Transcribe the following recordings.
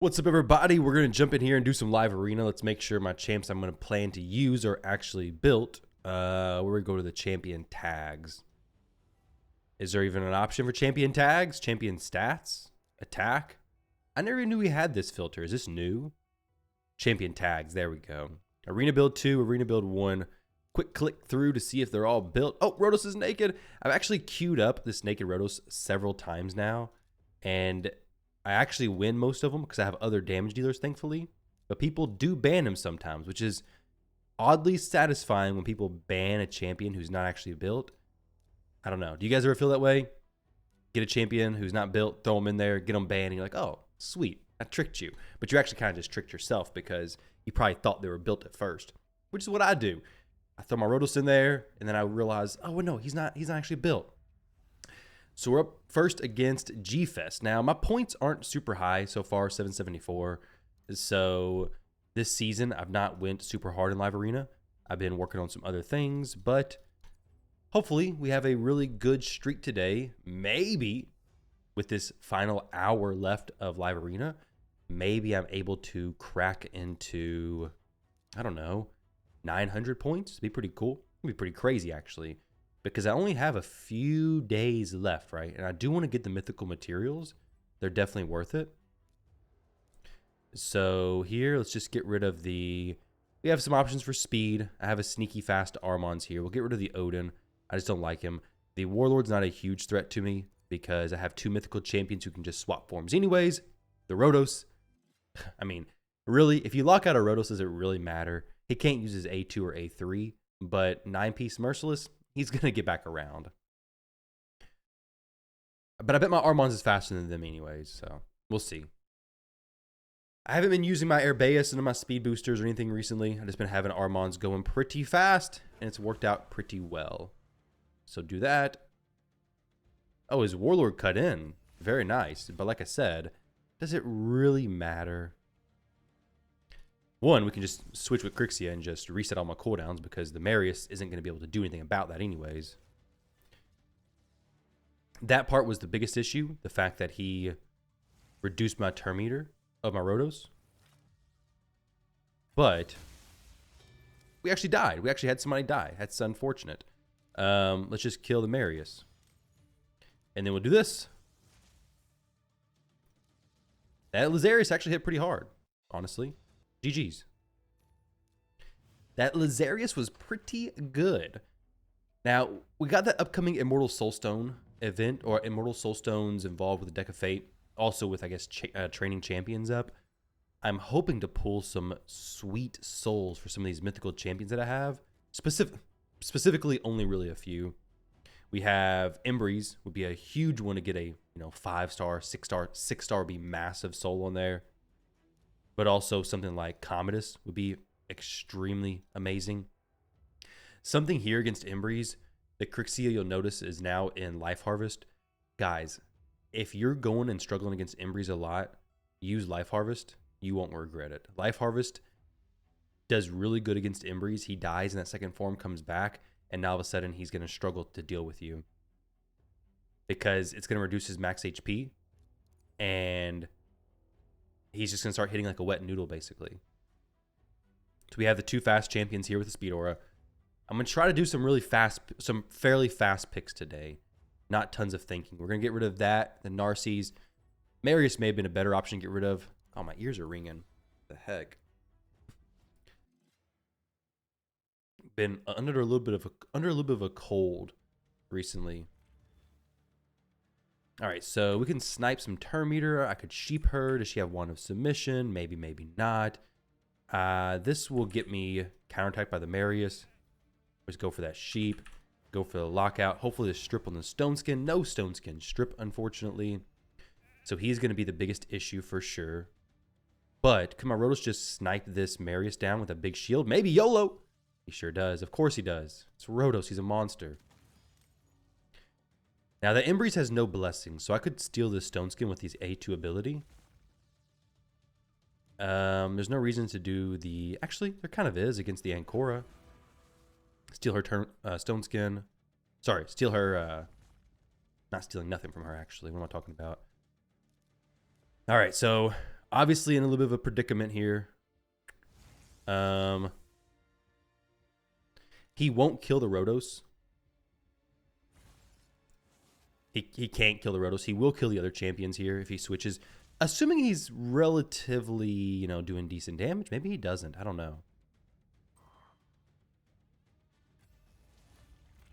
What's up, everybody? We're going to jump in here and do some live arena. Let's make sure my champs I'm going to plan to use are actually built. We're going to go to the champion tags. Is there even an option for champion tags? Champion stats? Attack? I never even knew we had this filter. Is this new? Champion tags. There we go. Arena build 2, arena build 1. Quick click through to see if they're all built. Oh, Rotos is naked. I've actually queued up this naked Rotos several times now. And I actually win most of them because I have other damage dealers, thankfully. But people do ban him sometimes, which is oddly satisfying when people ban a champion who's not actually built. I don't know. Do you guys ever feel that way? Get a champion who's not built, throw him in there, get them banned, and you're like, oh, sweet, I tricked you. But you actually kind of just tricked yourself because you probably thought they were built at first, which is what I do. I throw my Rotos in there, and then I realize, oh, well, no, he's not actually built. So we're up first against G-Fest. Now, my points aren't super high so far, 774. So this season, I've not went super hard in Live Arena. I've been working on some other things, but hopefully we have a really good streak today. Maybe with this final hour left of Live Arena, maybe I'm able to crack into, I don't know, 900 points. It'd be pretty cool. It'd be pretty crazy, actually. Because I only have a few days left, right? And I do want to get the mythical materials. They're definitely worth it. So here, let's just get rid of the... We have some options for speed. I have a sneaky fast Armons here. We'll get rid of the Odin. I just don't like him. The Warlord's not a huge threat to me because I have two mythical champions who can just swap forms anyways. The Rotos. I mean, really, if you lock out a Rotos, does it really matter? He can't use his A2 or A3, but 9-piece Merciless... He's going to get back around. But I bet my Armons is faster than them anyways, so we'll see. I haven't been using my Airbeus and my speed boosters or anything recently. I've just been having Armons going pretty fast, and it's worked out pretty well. So do that. Oh, his Warlord cut in. Very nice. But like I said, does it really matter? One, we can just switch with Crixia and just reset all my cooldowns because the Marius isn't going to be able to do anything about that anyways. That part was the biggest issue, the fact that he reduced my turn meter of my Rotos. But we actually died. We actually had somebody die. That's unfortunate. Let's just kill the Marius. And then we'll do this. That Lazarius actually hit pretty hard, honestly. GG's. That Lazarius was pretty good. Now, we got that upcoming Immortal Soulstone event, or Immortal Soulstones involved with the Deck of Fate, also with, I guess, training champions up. I'm hoping to pull some sweet souls for some of these mythical champions that I have. Specifically, only really a few. We have Embreeze, would be a huge one to get a 5-star, 6-star, 6-star would be massive soul on there. But also something like Commodus would be extremely amazing. Something here against Embreeze, the Crixia you'll notice is now in Life Harvest. Guys, if you're going and struggling against Embreeze a lot, use Life Harvest. You won't regret it. Life Harvest does really good against Embreeze. He dies in that second form, comes back, and now all of a sudden he's going to struggle to deal with you. Because it's going to reduce his max HP, and he's just going to start hitting like a wet noodle, basically. So we have the two fast champions here with the speed aura. I'm going to try to do some fairly fast picks today. Not tons of thinking. We're going to get rid of that. The Narcisse. Marius may have been a better option to get rid of. Oh, my ears are ringing. What the heck? Been under a little bit of a cold recently. All right, so we can snipe some turn meter. I could sheep her. Does she have Wand of Submission? Maybe, maybe not. This will get me counterattacked by the Marius. Let's go for that sheep. Go for the lockout. Hopefully the strip on the stone skin. No stone skin strip, unfortunately. So he's going to be the biggest issue for sure. But can my Rotos just snipe this Marius down with a big shield? Maybe YOLO. He sure does. Of course he does. It's Rotos. He's a monster. Now, the Embreeze has no blessings, so I could steal this stone skin with his A2 ability. There's no reason to do the... Actually, there kind of is against the Ancora. Steal her stone skin. Sorry, steal her... Not stealing nothing from her, actually. What am I talking about? All right, so Obviously in a little bit of a predicament here. He won't kill the Rotos. He can't kill the Rotos. He will kill the other champions here if he switches. Assuming he's relatively, you know, doing decent damage. Maybe he doesn't. I don't know.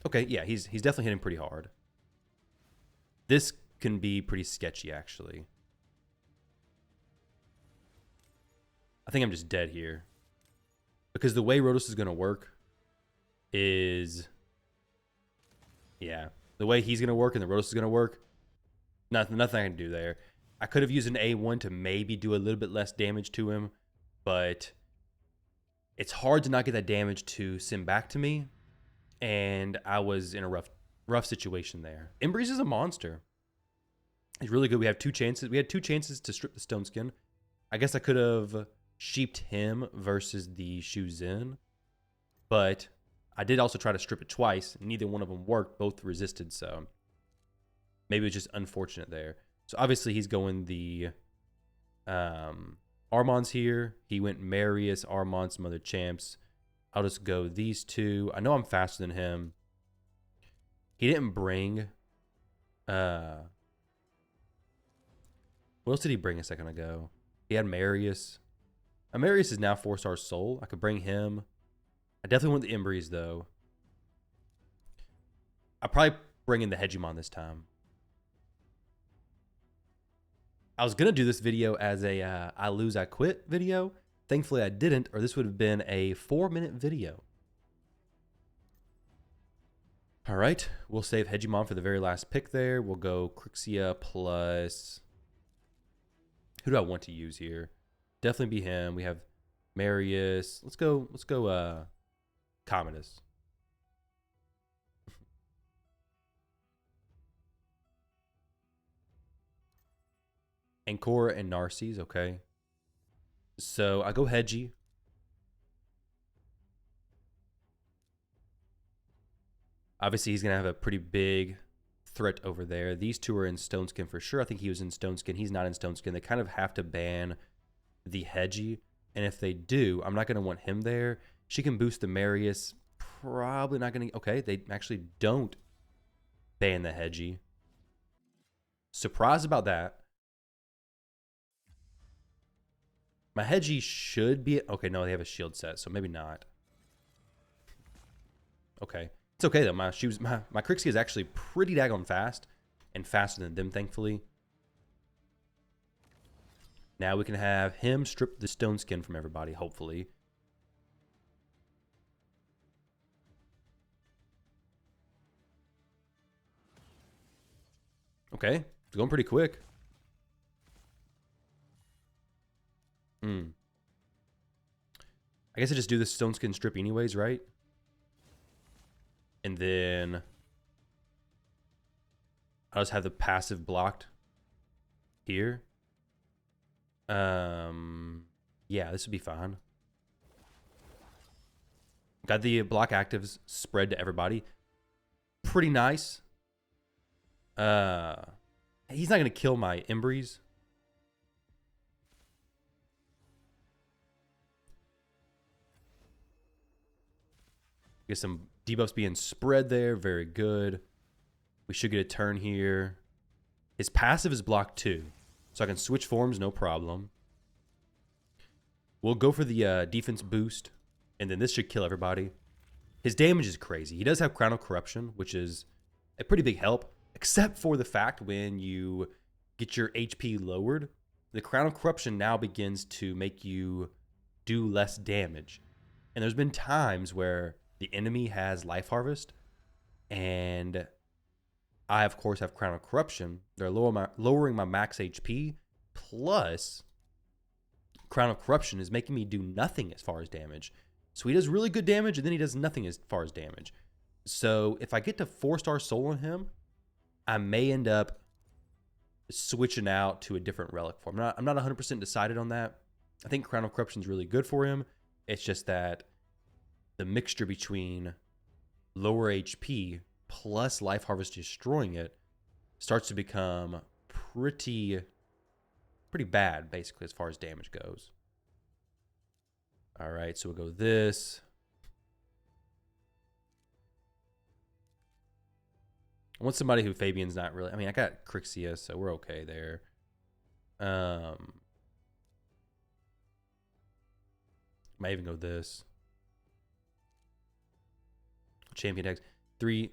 Okay, yeah, he's definitely hitting pretty hard. This can be pretty sketchy, actually. I think I'm just dead here. Because the way Rotos is going to work is... Yeah. The way he's going to work and the Rotos is going to work, nothing I can do there. I could have used an A1 to maybe do a little bit less damage to him, but it's hard to not get that damage to sim back to me, and I was in a rough situation there. Embreeze is a monster. He's really good. We have 2 chances. We had 2 chances to strip the Stone Skin. I guess I could have sheeped him versus the Shuzin, but I did also try to strip it twice. Neither one of them worked. Both resisted, so maybe it's just unfortunate there. So obviously he's going the Armon's here. He went Marius, Armon, some other champs. I'll just go these 2. I know I'm faster than him. He didn't bring... what else did he bring a second ago? He had Marius. Marius is now 4-star soul. I could bring him. I definitely want the Embreeze, though. I'll probably bring in the Hegemon this time. I was going to do this video as a I lose, I quit video. Thankfully, I didn't, or this would have been a 4-minute video. All right, we'll save Hegemon for the very last pick there. We'll go Crixia plus... Who do I want to use here? Definitely be him. We have Marius. Let's go Commodus. Ancora and Narcisse, okay. So I go Hedgie. Obviously, he's going to have a pretty big threat over there. These 2 are in Stone Skin for sure. I think he was in Stone Skin. He's not in Stone Skin. They kind of have to ban the Hedgie. And if they do, I'm not going to want him there. She can boost the Marius. Probably not going to... Okay, they actually don't ban the Hedgie. Surprised about that. My Hedgie should be... Okay, no, they have a shield set, so maybe not. Okay. It's okay, though. My Crixie is actually pretty daggone fast, and faster than them, thankfully. Now we can have him strip the Stone Skin from everybody, hopefully. Okay. It's going pretty quick. I guess I just do this Stone Skin strip anyways, right? And then I'll just have the passive blocked here. Yeah, this would be fine. Got the block actives spread to everybody. Pretty nice. He's not going to kill my Embreeze. Get some debuffs being spread there. Very good. We should get a turn here. His passive is blocked too, so I can switch forms, no problem. We'll go for the defense boost, and then this should kill everybody. His damage is crazy. He does have Crown of Corruption, which is a pretty big help, except for the fact when you get your HP lowered, the Crown of Corruption now begins to make you do less damage. And there's been times where the enemy has Life Harvest, and I, of course, have Crown of Corruption. They're lowering my max HP, plus Crown of Corruption is making me do nothing as far as damage. So he does really good damage, and then he does nothing as far as damage. So if I get to 4-star soul on him, I may end up switching out to a different relic form. I'm not 100% decided on that. I think Crown of Corruption is really good for him. It's just that the mixture between lower HP plus Life Harvest destroying it starts to become pretty pretty bad, basically, as far as damage goes. All right, so we'll go this. I want somebody who Fabian's not really... I mean, I got Crixia, so we're okay there. Might even go this. Champion decks. 3.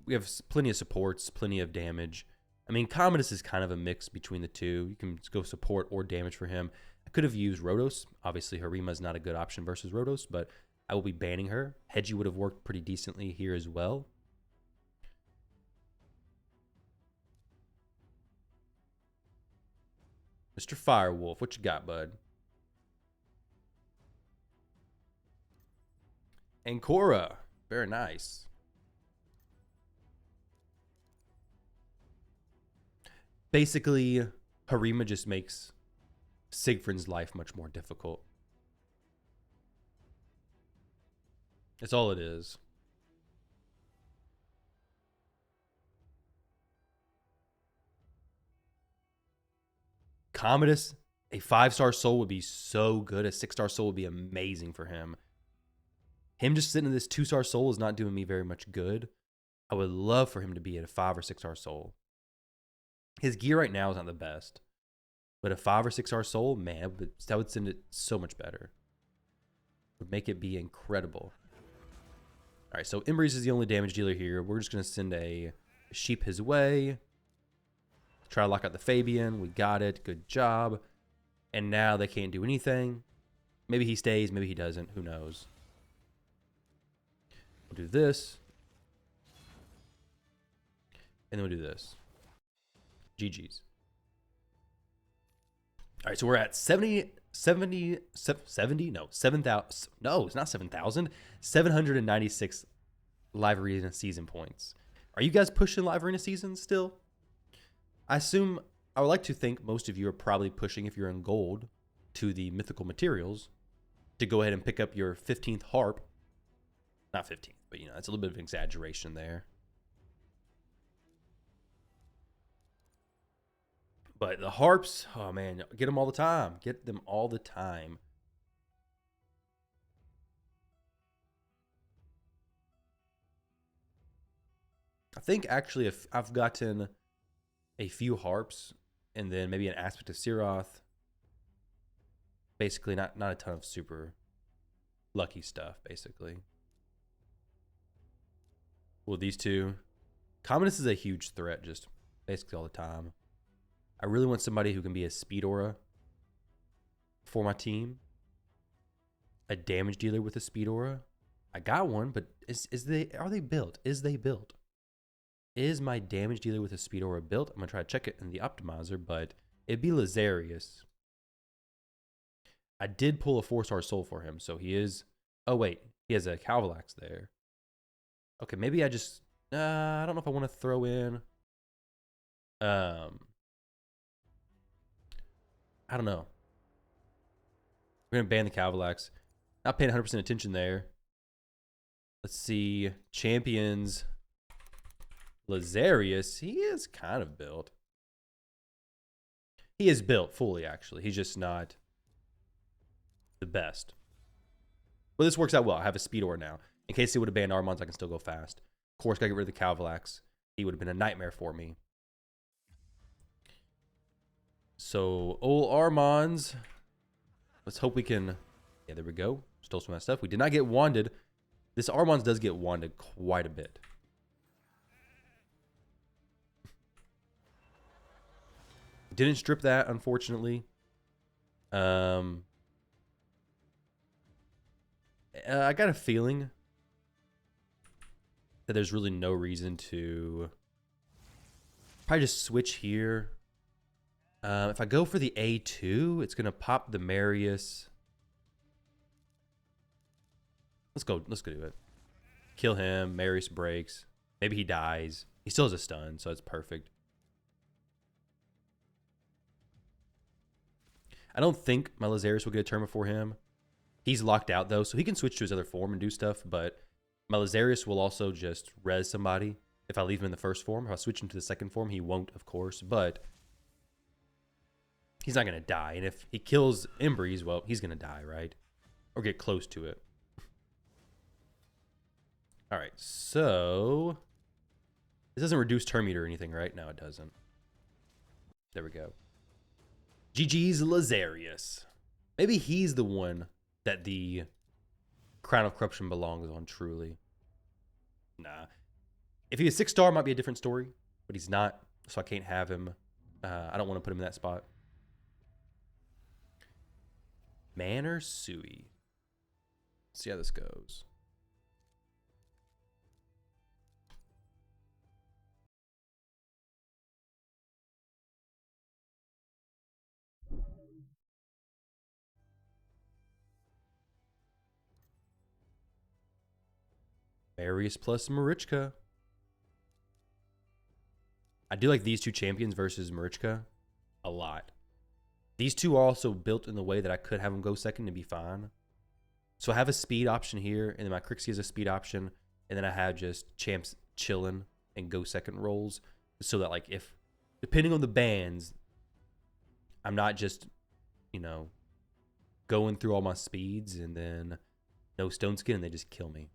We have plenty of supports, plenty of damage. I mean, Commodus is kind of a mix between the two. You can go support or damage for him. I could have used Rhodos. Obviously, Harima is not a good option versus Rhodos, but I will be banning her. Hedgie would have worked pretty decently here as well. Mr. Firewolf, what you got, bud? Ancora, very nice. Basically, Harima just makes Siegfried's life much more difficult. That's all it is. Commodus, a 5-star soul would be so good. A 6-star soul would be amazing for him. Him just sitting in this 2-star soul is not doing me very much good. I would love for him to be at a 5 or 6-star soul. His gear right now is not the best. But a 5 or 6-star soul, man, that would send it so much better. Would make it be incredible. All right, so Embreeze is the only damage dealer here. We're just going to send a sheep his way. Try to lock out the Fabian. We got it. Good job. And now they can't do anything. Maybe he stays. Maybe he doesn't. Who knows? We'll do this. And then we'll do this. GG's. All right, so we're at 7,000. No, it's not 7,000. 796 Live Arena season points. Are you guys pushing Live Arena season still? I would like to think most of you are probably pushing, if you're in gold, to the mythical materials to go ahead and pick up your 15th harp. Not 15th, but you know, that's a little bit of an exaggeration there. But the harps, oh man, get them all the time. Get them all the time. I think actually if I've gotten a few harps and then maybe an aspect of Siroth, basically not a ton of super lucky stuff, basically. Well, these two. Commodus is a huge threat just basically all the time. I really want somebody who can be a speed aura for my team. A damage dealer with a speed aura. I got one, but are they built? Is they built? Is my damage dealer with a speed aura built? I'm gonna try to check it in the optimizer, but it'd be Lazarius. I did pull a 4-star soul for him, so he is. Oh wait, he has a Calvalax there. Okay, maybe I just. I don't know if I want to throw in. I don't know. We're going to ban the Calvalax. Not paying 100% attention there. Let's see. Champions. Lazarius. He is kind of built. He is built fully, actually. He's just not the best. But this works out well. I have a speed ore now. In case they would have banned Armons, I can still go fast. Of course, got to get rid of the Calvalax. He would have been a nightmare for me. So, old Armons. Let's hope we can... Yeah, there we go. Stole some of that stuff. We did not get wanded. This Armons does get wanded quite a bit. Didn't strip that, unfortunately. I got a feeling that there's really no reason to probably just switch here. If I go for the A2, it's going to pop the Marius. Let's go do it. Kill him. Marius breaks. Maybe he dies. He still has a stun, so it's perfect. I don't think my Lazarius will get a turn before him. He's locked out, though, so he can switch to his other form and do stuff, but my Lazarius will also just res somebody if I leave him in the first form. If I switch him to the second form, he won't, of course, but he's not going to die. And if he kills Embreeze, well, he's going to die, right? Or get close to it. All right, so this doesn't reduce turn meter or anything, right? No, it doesn't. There we go. GG's Lazarius. Maybe he's the one that the Crown of Corruption belongs on, truly. Nah. If he was 6-star, it might be a different story, but he's not, so I can't have him. I don't want to put him in that spot. Manor Sui. See how this goes. Marius plus Marichka. I do like these two champions versus Marichka a lot. These two are also built in the way that I could have them go second and be fine. So I have a speed option here, and then my Crixie is a speed option, and then I have just champs chilling and go second rolls, so that like if, depending on the bans, I'm not just, you know, going through all my speeds and then no stone skin and they just kill me.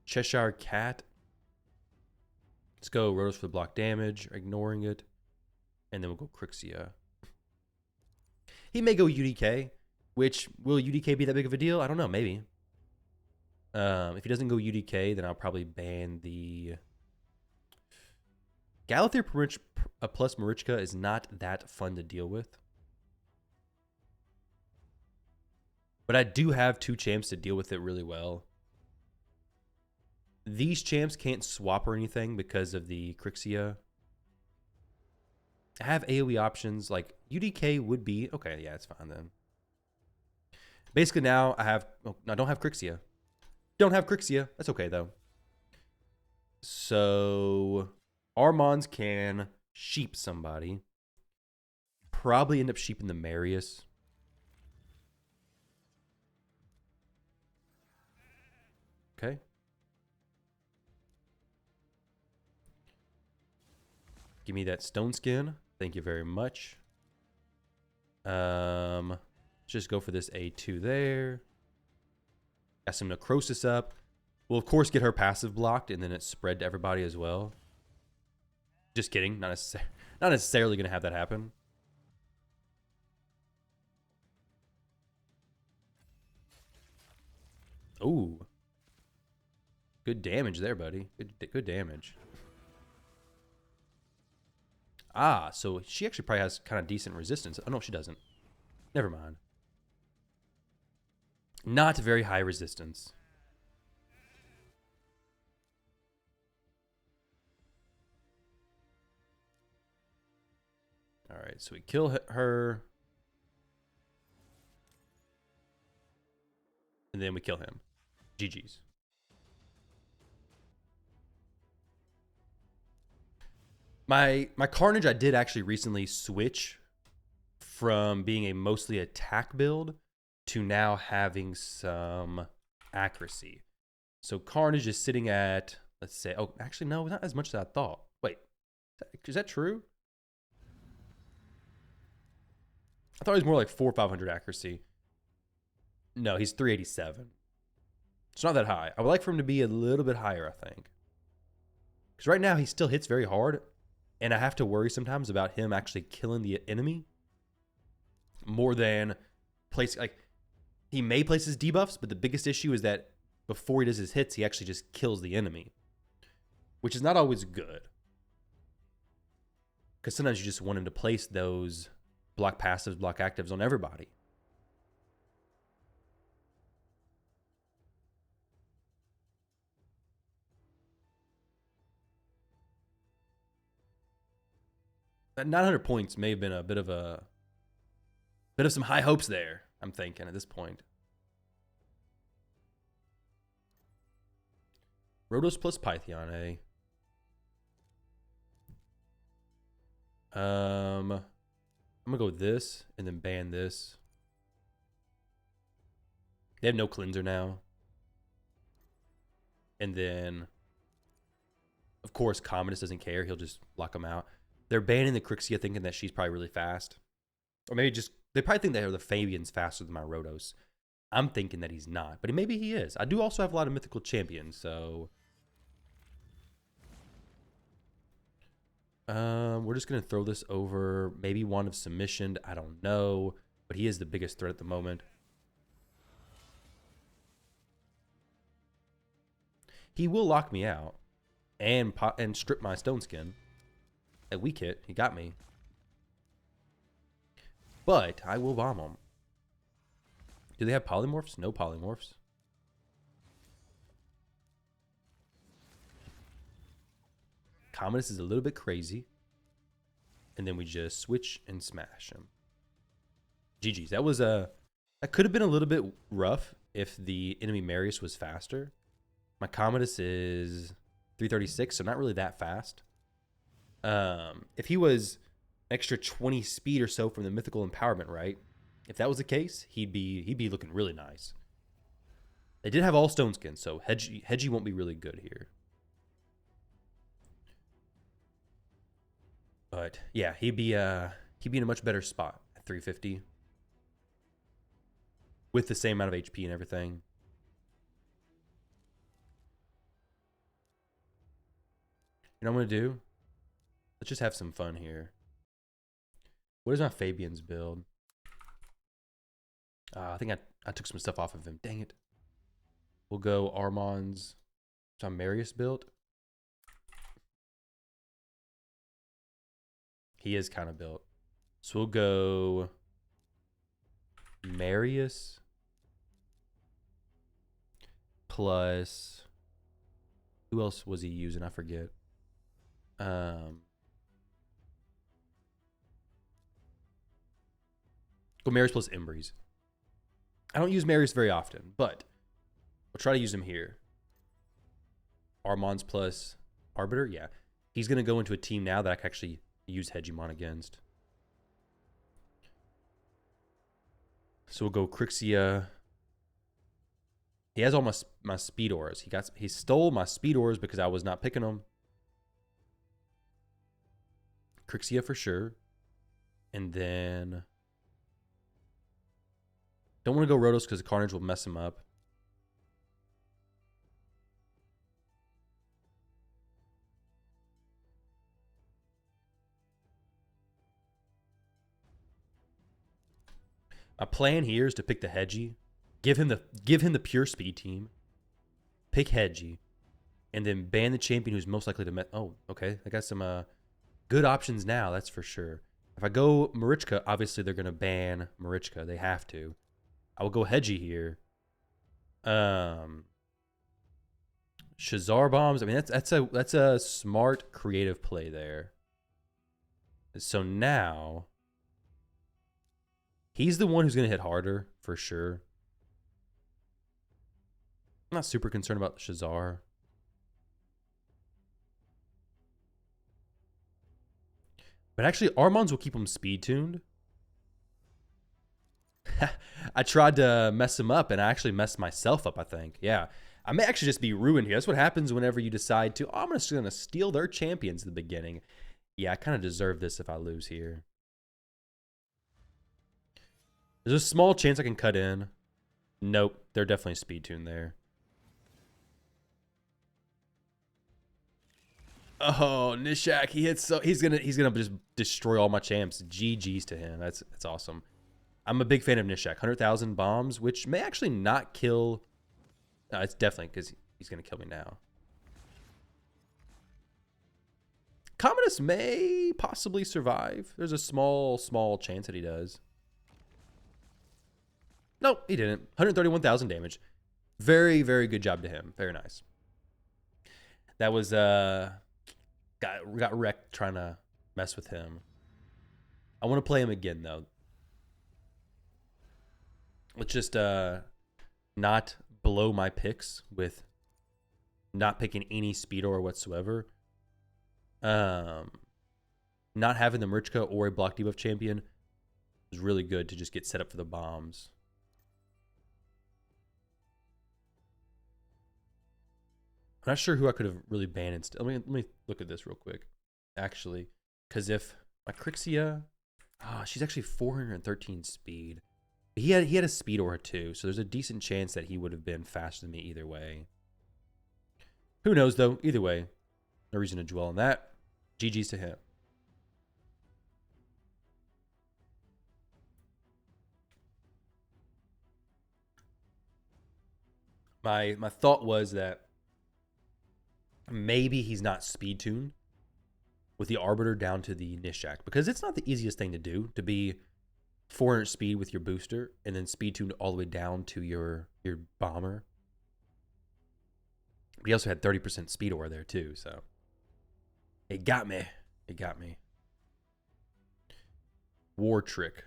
Cheshire Cat. Let's go Rotos for the block damage, ignoring it. And then we'll go Crixia. He may go UDK, which, will UDK be that big of a deal? I don't know, maybe. If he doesn't go UDK, then I'll probably ban the... Galathier plus Marichka is not that fun to deal with. But I do have two champs to deal with it really well. These champs can't swap or anything because of the Crixia. I have AoE options, like UDK would be, okay, yeah, it's fine then. Basically now I have, oh, no, I don't have Crixia. Don't have Crixia, that's okay though. So, Armons can sheep somebody. Probably end up sheeping the Marius. Okay. Give me that stone skin. Thank you very much. Just go for this A2 there. Got some Necrosis up. We'll, of course, get her passive blocked, and then it's spread to everybody as well. Just kidding. Not necessarily going to have that happen. Ooh. Good damage there, buddy. Good damage. Ah, so she actually probably has kind of decent resistance. Oh, no, she doesn't. Never mind. Not very high resistance. All right, so we kill her. And then we kill him. GG's. My Carnage, I did actually recently switch from being a mostly attack build to now having some accuracy. So Carnage is sitting at, let's say, oh, actually, no, not as much as I thought. Wait, is that true? I thought he was more like 400 or 500 accuracy. No, he's 387. It's not that high. I would like for him to be a little bit higher, I think. Because right now he still hits very hard. And I have to worry sometimes about him actually killing the enemy more than place. Like, he may place his debuffs, but the biggest issue is that before he does his hits, he actually just kills the enemy, which is not always good. Because sometimes you just want him to place those block passives, block actives on everybody. That 900 points may have been a bit of some high hopes there, I'm thinking at this point. Rotos plus Pythion, eh? I'm gonna go with this and then ban this. They have no cleanser now. And then, of course, Commodus doesn't care. He'll just lock them out. They're banning the Crixia thinking that she's probably really fast. Or maybe just, they probably think that the Fabian's faster than my Rotos. I'm thinking that he's not, but maybe he is. I do also have a lot of mythical champions, so... we're just going to throw this over. Maybe Wand of Submission. I don't know, but he is the biggest threat at the moment. He will lock me out and strip my Stone Skin. At weak hit, he got me. But I will bomb him. Do they have polymorphs? No polymorphs. Commodus is a little bit crazy. And then we just switch and smash him. GG's. That was that could have been a little bit rough if the enemy Marius was faster. My Commodus is 336, so not really that fast. If he was extra 20 speed or so from the mythical empowerment, right? If that was the case, he'd be looking really nice. They did have all stone skins, so Hedgie won't be really good here. But yeah, he'd be in a much better spot at 350 with the same amount of HP and everything. You know what I'm gonna do? Let's just have some fun here. What is my Fabian's build? I think I took some stuff off of him. Dang it. We'll go Armand's. It's on Marius build. He is kind of built. So we'll go Marius plus, who else was he using? I forget. Go Marius plus Embreeze. I don't use Marius very often, but we'll try to use him here. Armand's plus Arbiter, yeah. He's going to go into a team now that I can actually use Hegemon against. So we'll go Crixia. He has all my speed auras. He stole my speed auras because I was not picking them. Crixia for sure. And then don't want to go Rotos because the Carnage will mess him up. My plan here is to pick the Hedgie, give him the pure speed team, pick Hedgie, and then ban the champion who's most likely to oh, okay. I got some good options now, that's for sure. If I go Marichka, obviously they're gonna ban Marichka. They have to. I will go Hedgie here. Shazar bombs. I mean, that's a smart, creative play there. So now he's the one who's going to hit harder, for sure. I'm not super concerned about Shazar. But actually, Armands will keep him speed-tuned. I tried to mess him up, and I actually messed myself up, I think. Yeah. I may actually just be ruined here. That's what happens whenever you decide to, oh, I'm just going to steal their champions at the beginning. Yeah, I kind of deserve this if I lose here. There's a small chance I can cut in. Nope, they're definitely speed tuned there. Oh, Nishak, he hits so he's gonna just destroy all my champs. GG's to him. That's awesome. I'm a big fan of Nishak. 100,000 bombs, which may actually not kill. No, it's definitely because he's gonna kill me now. Commodus may possibly survive. There's a small chance that he does. Nope, he didn't. 131,000 damage. Very, very good job to him. Very nice. That was got wrecked trying to mess with him. I want to play him again though. Let's just not blow my picks with not picking any speed or whatsoever. Not having the Marichka or a block debuff champion was really good to just get set up for the bombs. I'm not sure who I could have really banned instead. Let me look at this real quick. Actually, Because if my Crixia, she's actually 413 speed. He had a speed aura too, so there's a decent chance that he would have been faster than me either way. Who knows though? Either way, no reason to dwell on that. GG's to him. My thought was that maybe he's not speed tuned with the Arbiter down to the Nishak, because it's not the easiest thing to do, to be 400 speed with your booster and then speed tuned all the way down to your bomber. But he also had 30% speed aura there too, so it got me. It got me. War Trick.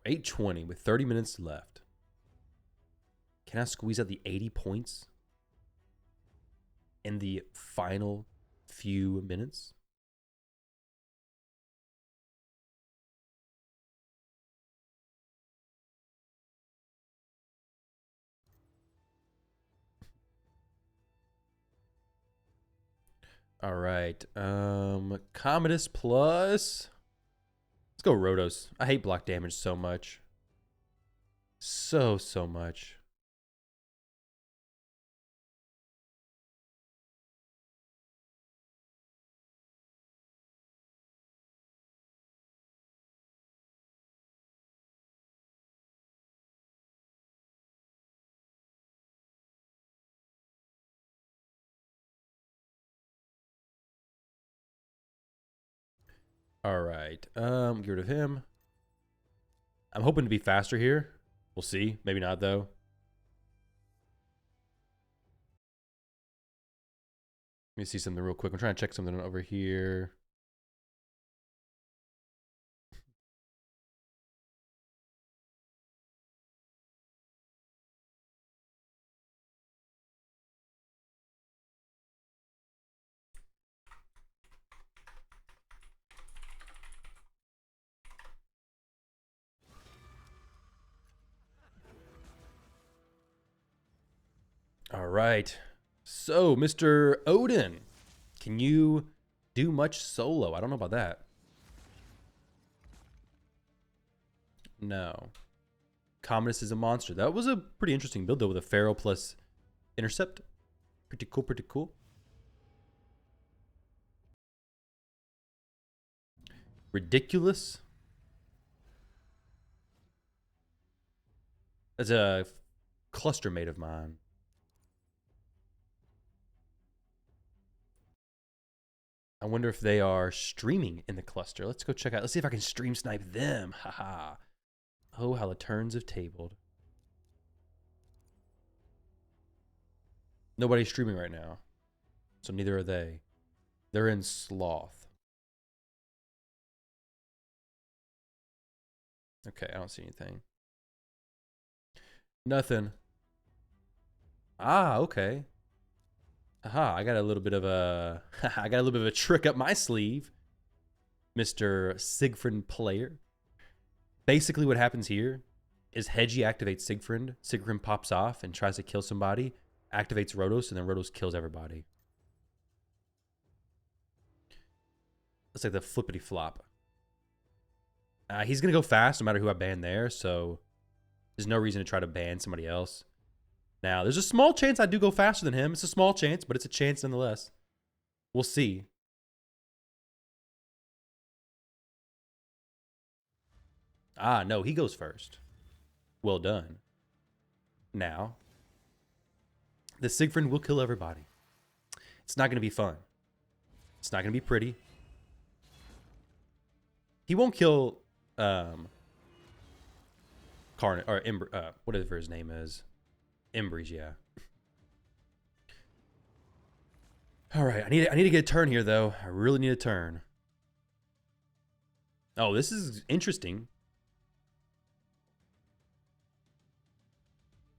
$820 with 30 minutes left. Can I squeeze out the 80 points in the final few minutes? All right. Commodus plus. Let's go Rotos. I hate block damage so much. So much. All right. Get rid of him. I'm hoping to be faster here. We'll see. Maybe not, though. Let me see something real quick. I'm trying to check something over here. All right. So, Mr. Odin, can you do much solo? I don't know about that. No. Commodus is a monster. That was a pretty interesting build, though, with a Pharaoh plus Intercept. Pretty cool, pretty cool. Ridiculous. That's a cluster mate of mine. I wonder if they are streaming in the cluster. Let's go check out. Let's see if I can stream snipe them. Haha. Oh, how the turns have tabled. Nobody's streaming right now. So neither are they. They're in sloth. Okay, I don't see anything. Nothing. Ah, okay. Aha, I got a little bit of a I got a little bit of a trick up my sleeve, Mr. Siegfried player. Basically what happens here is Hedgie activates Siegfried. Siegfried pops off and tries to kill somebody, activates Rotos, and then Rotos kills everybody. It's like the flippity flop. He's going to go fast no matter who I ban there, so there's no reason to try to ban somebody else. Now, there's a small chance I do go faster than him. It's a small chance, but it's a chance nonetheless. We'll see. Ah, no, he goes first. Well done. Now, the Siegfried will kill everybody. It's not going to be fun. It's not going to be pretty. He won't kill Carnage or whatever his name is. Embreeze, yeah. All right, I need to get a turn here though. I really need a turn. Oh, this is interesting.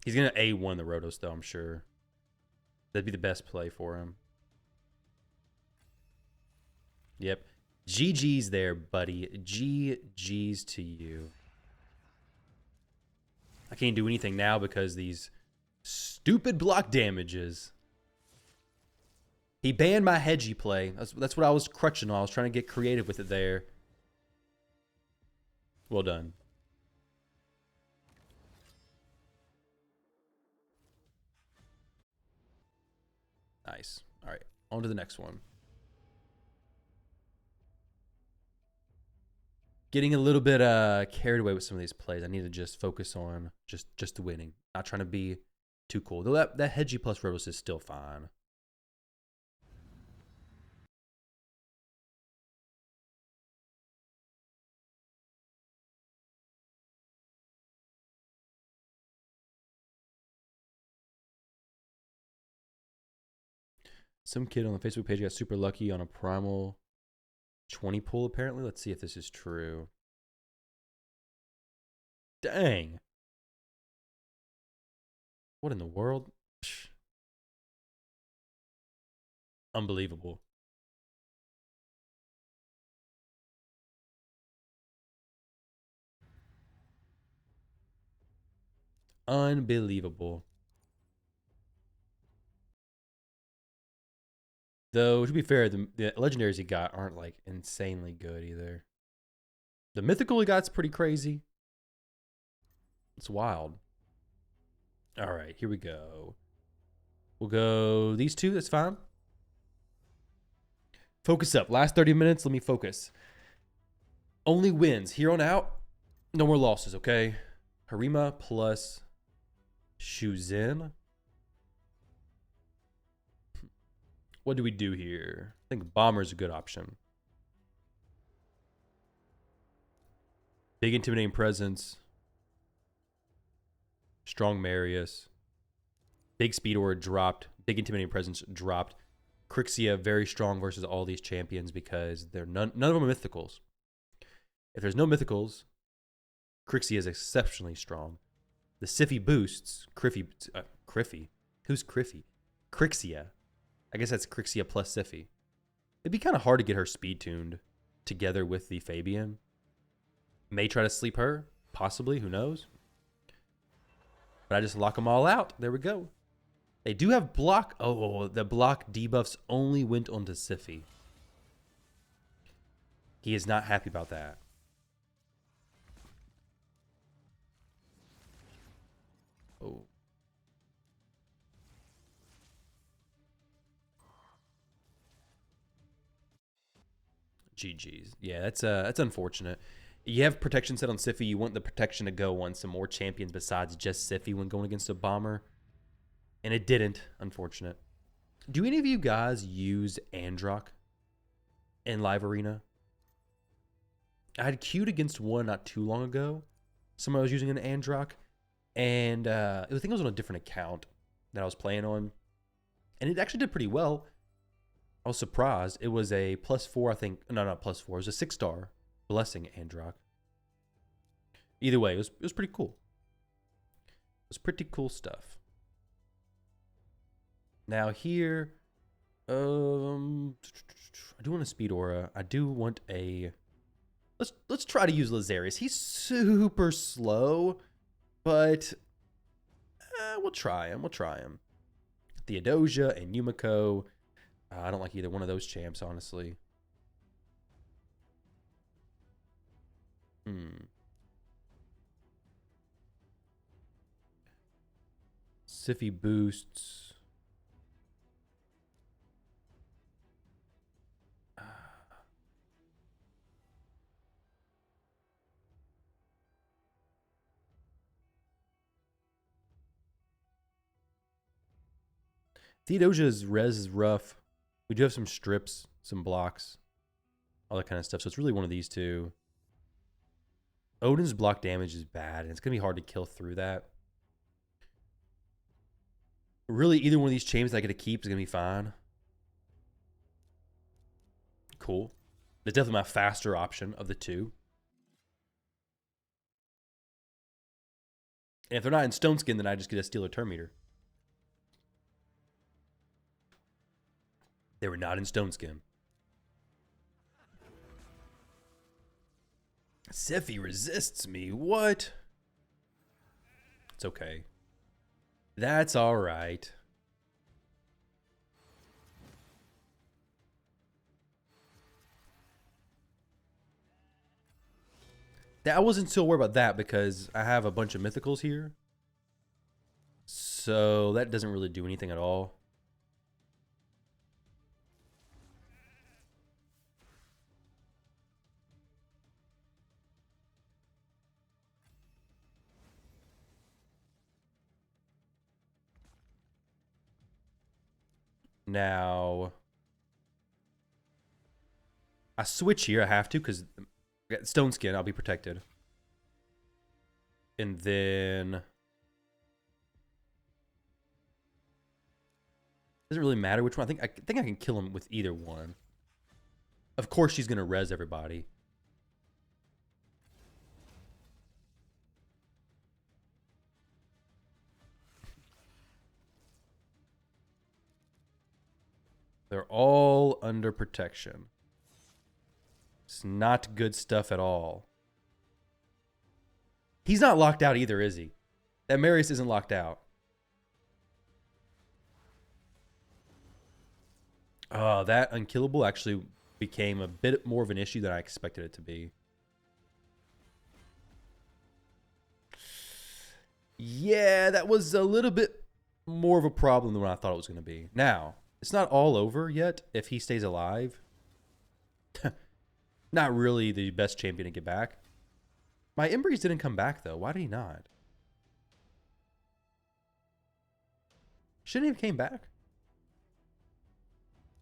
He's gonna A1 the Rotos though, I'm sure. That'd be the best play for him. Yep. GG's there, buddy. GG's to you. I can't do anything now because these stupid block damages. He banned my hedgy play. That's what I was crutching on. I was trying to get creative with it there. Well done. Nice. All right, on to the next one. Getting a little bit carried away with some of these plays. I need to just focus on just winning. Not trying to be too cool. Though that hedgy plus Rebels is still fine. Some kid on the Facebook page got super lucky on a primal 20 pull, apparently. Let's see if this is true. Dang. What in the world? Psh. Unbelievable. Unbelievable. Though, to be fair, the legendaries he got aren't like insanely good either. The mythical he got's pretty crazy. It's wild. All right, here we go. We'll go these two. That's fine. Focus up. Last 30 minutes. Let me focus. Only wins. Here on out, no more losses, okay? Harima plus Shuzin. What do we do here? I think Bomber's a good option. Big intimidating presence. Strong Marius. Big speed aura dropped. Big intimidating presence dropped. Crixia very strong versus all these champions because they're none of them are mythicals. If there's no mythicals, Crixia is exceptionally strong. The Siffy boosts Criffy. Who's Criffy? Crixia. I guess that's Crixia plus Siffy. It'd be kind of hard to get her speed tuned together with the Fabian. May try to sleep her, possibly. Who knows? But I just lock them all out. There we go. They do have block. Oh, the block debuffs only went onto Siffy. He is not happy about that. Oh. GG's. Yeah, that's unfortunate. You have protection set on Siffy. You want the protection to go on some more champions besides just Siffy when going against a bomber. And it didn't, unfortunate. Do any of you guys use Androck in Live Arena? I had queued against one not too long ago. Someone was using an Androck. And I think it was on a different account that I was playing on. And it actually did pretty well. I was surprised. It was a +4, I think. No, not +4. It was a 6-star blessing Androck. Either way, it was pretty cool. It was pretty cool stuff. Now here, I do want a speed aura. I do want a. Let's try to use Lazarius. He's super slow, but we'll try him. We'll try him. Theodosia and Yumiko. I don't like either one of those champs, honestly. Siffy boosts. Theodosia's res is rough. We do have some strips, some blocks, all that kind of stuff. So it's really one of these two. Odin's block damage is bad, and it's going to be hard to kill through that. Really, either one of these champs that I get to keep is going to be fine. Cool. That's definitely my faster option of the two. And if they're not in Stone Skin, then I just get a Steeler Turn Meter. They were not in Stone Skin. Siffy resists me. What? It's okay. That's all right. I wasn't so worried about that because I have a bunch of mythicals here. So that doesn't really do anything at all. Now, I switch here. I have to because I got stone skin. I'll be protected. And then doesn't really matter which one. I think I can kill him with either one. Of course, she's gonna res everybody. They're all under protection. It's not good stuff at all. He's not locked out either, is he? That Marius isn't locked out. Oh, that unkillable actually became a bit more of an issue than I expected it to be. Yeah, that was a little bit more of a problem than what I thought it was going to be. Now, it's not all over yet if he stays alive. Not really the best champion to get back. My Embreeze didn't come back, though. Why did he not? Shouldn't he have came back?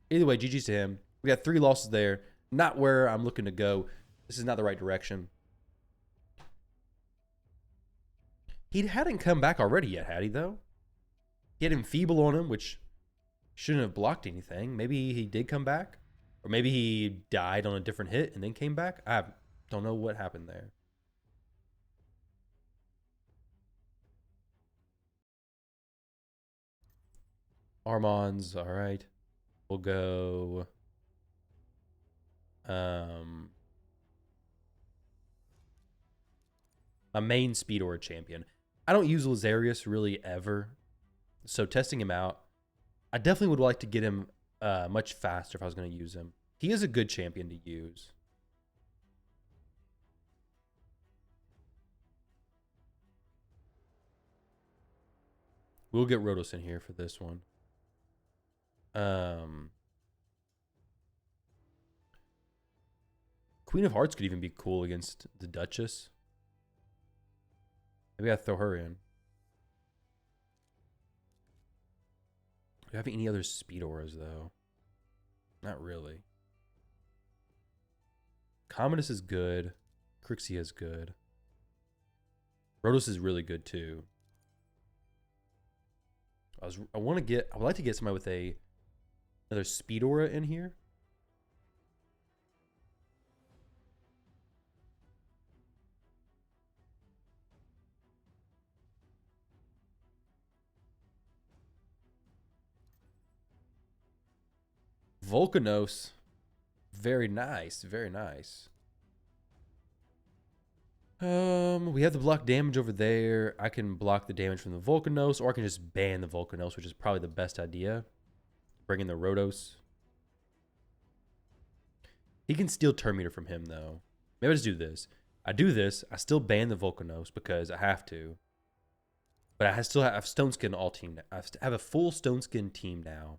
Either way, GG's to him. We got 3 losses there. Not where I'm looking to go. This is not the right direction. He hadn't come back already yet, had he, though? He had Enfeeble on him, which shouldn't have blocked anything. Maybe he did come back. Or maybe he died on a different hit and then came back. I don't know what happened there. Armand's, all right. We'll go... my main speed aura champion. I don't use Lazarius really ever. So testing him out, I definitely would like to get him much faster if I was going to use him. He is a good champion to use. We'll get Rotos in here for this one. Queen of Hearts could even be cool against the Duchess. Maybe I throw her in. Do you have any other speed auras, though? Not really. Commodus is good. Crixia is good. Rotos is really good, too. I would like to get somebody with another speed aura in here. Volcanos. Very nice. Very nice. We have the block damage over there. I can block the damage from the Volcanos, or I can just ban the Volcanos, which is probably the best idea. Bring in the Rotos. He can steal Turn Meter from him, though. Maybe I just do this. I do this. I still ban the Volcanos because I have to. But I still have Stone Skin all team. I have a full Stone Skin team now.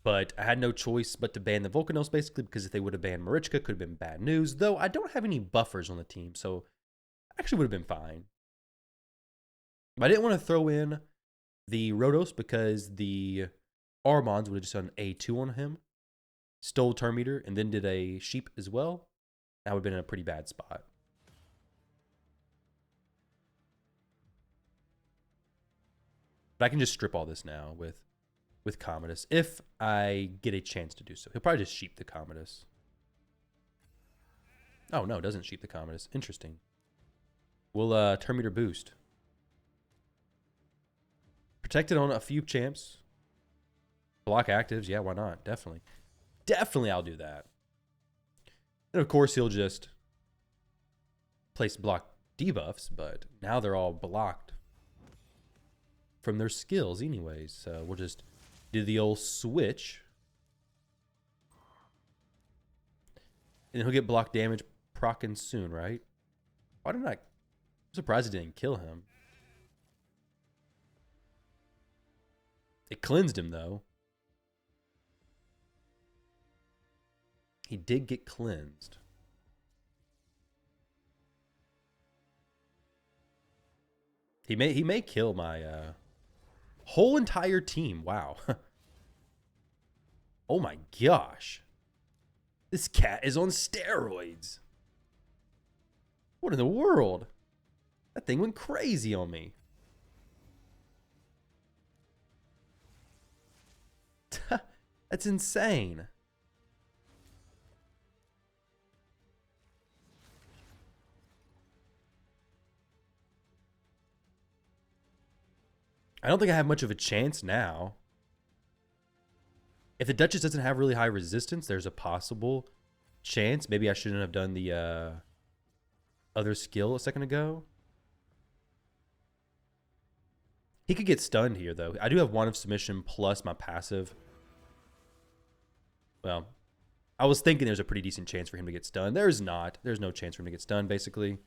But I had no choice but to ban the Volcanos, basically, because if they would have banned Marichka, could have been bad news. Though I don't have any buffers on the team, so actually would have been fine. But I didn't want to throw in the Rotos because the Armands would have just done A2 on him, stole Turn Meter, and then did a Sheep as well. That would have been in a pretty bad spot. But I can just strip all this now with Commodus, if I get a chance to do so. He'll probably just sheep the Commodus. Oh, no, it doesn't sheep the Commodus. Interesting. We'll Turn Meter boost. Protected on a few champs. Block actives. Yeah, why not? Definitely. Definitely I'll do that. And, of course, he'll just place block debuffs, but now they're all blocked from their skills anyways. So we'll just do the old switch. And he'll get block damage procking soon, right? Why didn't I? I'm surprised it didn't kill him. It cleansed him, though. He did get cleansed. He may kill my whole entire team. Wow. Oh my gosh. This cat is on steroids. What in the world? That thing went crazy on me. That's insane. I don't think I have much of a chance now. If the Duchess doesn't have really high resistance, there's a possible chance. Maybe I shouldn't have done the other skill a second ago. He could get stunned here, though. I do have Wand of Submission plus my passive. Well, I was thinking there's a pretty decent chance for him to get stunned. There's not. There's no chance for him to get stunned, basically.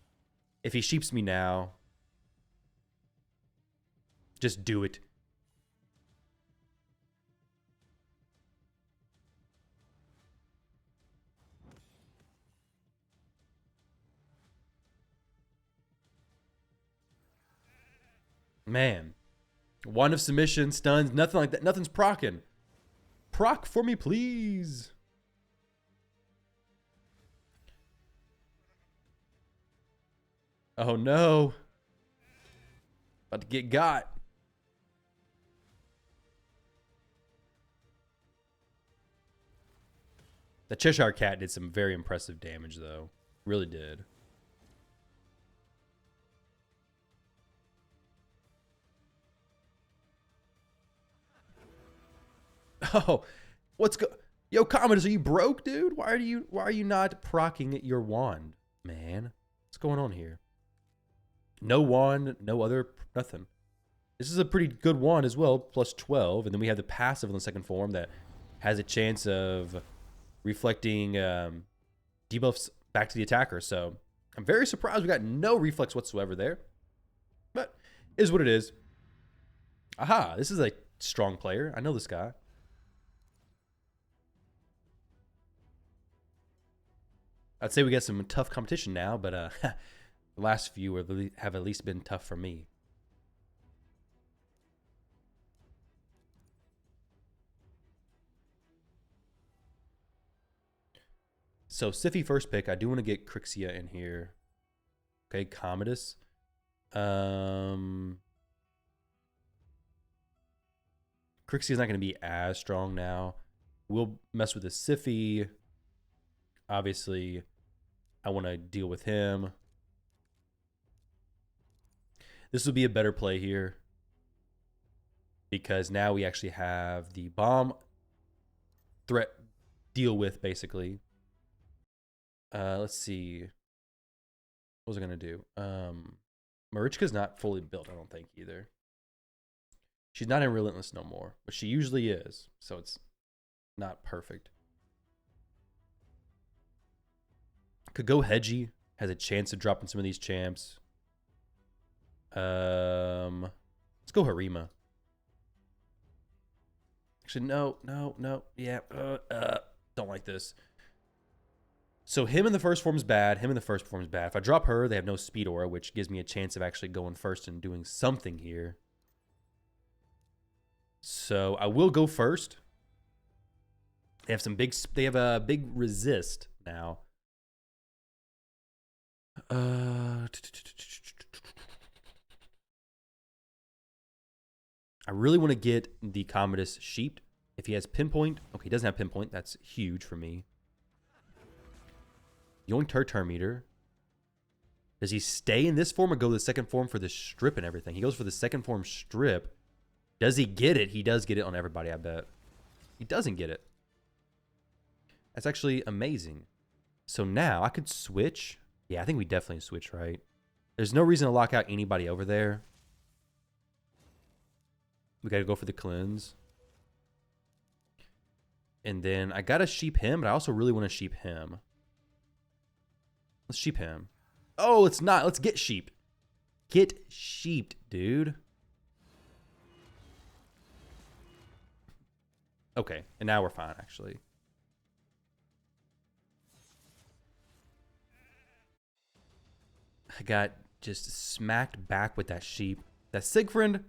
If he sheeps me now, just do it. Man. Wand of Submission, stuns, nothing like that. Nothing's procking. Proc for me, please. Oh, no. About to get got. The Cheshire Cat did some very impressive damage, though. Really did. Oh, Yo, Commodus, are you broke, dude? Why are you not procking your wand, man? What's going on here? No wand, no other, nothing. This is a pretty good wand as well, plus 12. And then we have the passive in the second form that has a chance of reflecting debuffs back to the attacker. So I'm very surprised we got no reflex whatsoever there. But it is what it is. Aha, this is a strong player. I know this guy. I'd say we got some tough competition now, but the last few have at least been tough for me. So Siphi first pick. I do want to get Crixia in here. Okay, Commodus. Crixia's not going to be as strong now. We'll mess with the Siphi. Obviously, I want to deal with him. This will be a better play here because now we actually have the bomb threat deal with, basically. Let's see. What was I going to do? Marichka's not fully built, I don't think, either. She's not in Relentless no more, but she usually is, so it's not perfect. Could go Hedgie. Has a chance of dropping some of these champs. Let's go Harima. Actually, no. Yeah, don't like this. So him in the first form is bad. If I drop her, they have no speed aura, which gives me a chance of actually going first and doing something here. So I will go first. They have a big resist now. I really want to get the Commodus sheeped. If he has pinpoint, okay, he doesn't have pinpoint. That's huge for me. Yoink Turn Meter. Does he stay in this form or go to the second form for the strip and everything? He goes for the second form strip. Does he get it? He does get it on everybody, I bet. He doesn't get it. That's actually amazing. So now I could switch. Yeah, I think we definitely switch, right? There's no reason to lock out anybody over there. We got to go for the cleanse. And then I got to sheep him, but I also really want to sheep him. Let's sheep him. Oh, it's not. Let's get sheep. Get sheeped, dude. Okay, and now we're fine, actually. I got just smacked back with that sheep. That Siegfried,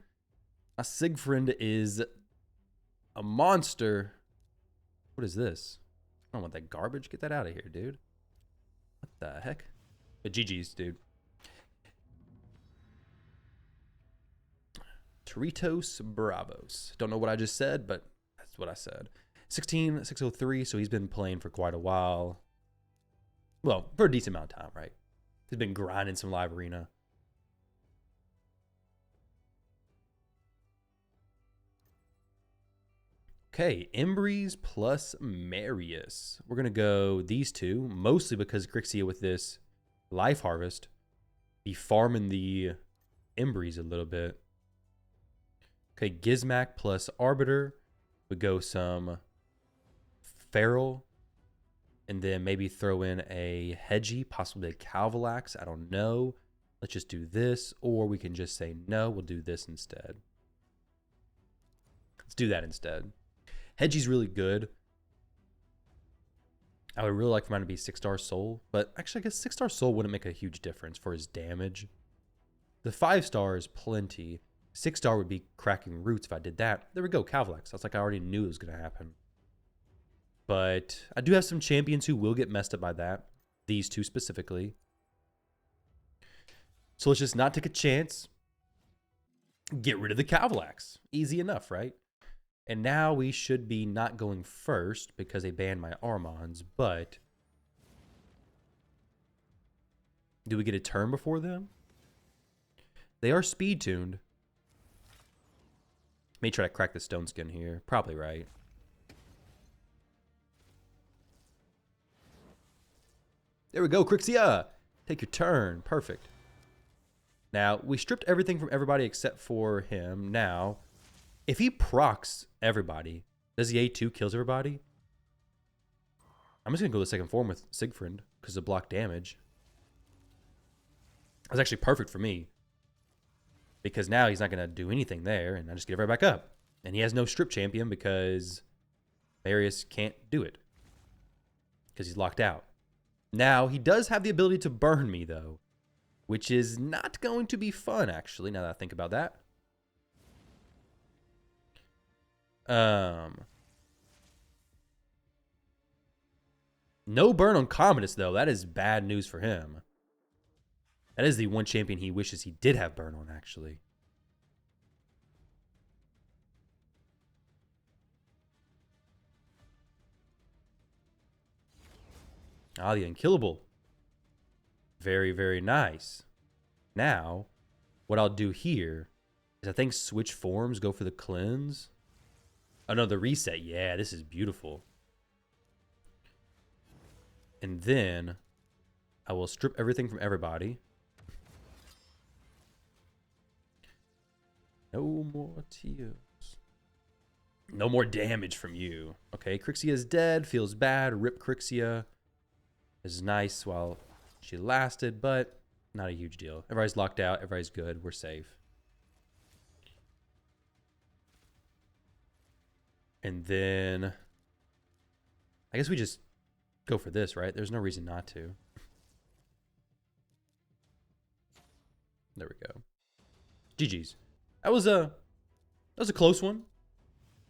a Siegfried is a monster. What is this? I don't want that garbage. Get that out of here, dude. What the heck? But GG's, dude. Toritos Bravos. Don't know what I just said, but that's what I said. 16,603, so he's been playing for quite a while. Well, for a decent amount of time, right? He's been grinding some live arena. Okay, Embreeze plus Marius. We're going to go these two, mostly because Grixia with this Life Harvest be farming the Embreeze a little bit. Okay, Gizmac plus Arbiter. We go some Feral. And then maybe throw in a Hedgie, possibly a Calvalax. I don't know. Let's just do this. Or we can just say no. We'll do this instead. Let's do that instead. Hedgie's really good. I would really like for mine to be 6-star Soul. But actually, I guess 6-star Soul wouldn't make a huge difference for his damage. The 5-star is plenty. 6-star would be cracking roots if I did that. There we go, Calvalax. That's like I already knew it was going to happen. But I do have some champions who will get messed up by that. These two specifically. So let's just not take a chance. Get rid of the Calvalax. Easy enough, right? And now we should be not going first because they banned my Armons. But do we get a turn before them? They are speed tuned. May try to crack the stone skin here. Probably right. There we go, Crixia. Take your turn. Perfect. Now, we stripped everything from everybody except for him. Now, if he procs everybody, does the A2 kills everybody? I'm just going to go the second form with Siegfried because of block damage. That's actually perfect for me. Because now he's not going to do anything there, and I just get right back up. And he has no strip champion because Marius can't do it. Because he's locked out. Now, he does have the ability to burn me, though. Which is not going to be fun, actually, now that I think about that. No burn on Commodus, though. That is bad news for him. That is the one champion he wishes he did have burn on, actually. Ah, the unkillable. Very, very nice. Now, what I'll do here is I think switch forms, go for the cleanse. Oh, no, the reset. Yeah, this is beautiful. And then I will strip everything from everybody. No more tears. No more damage from you. Okay, Crixia is dead. Feels bad. Rip Crixia. Is nice while she lasted, but not a huge deal. Everybody's locked out. Everybody's good. We're safe. And then I guess we just go for this, right? There's no reason not to. There we go. GG's. That was a close one.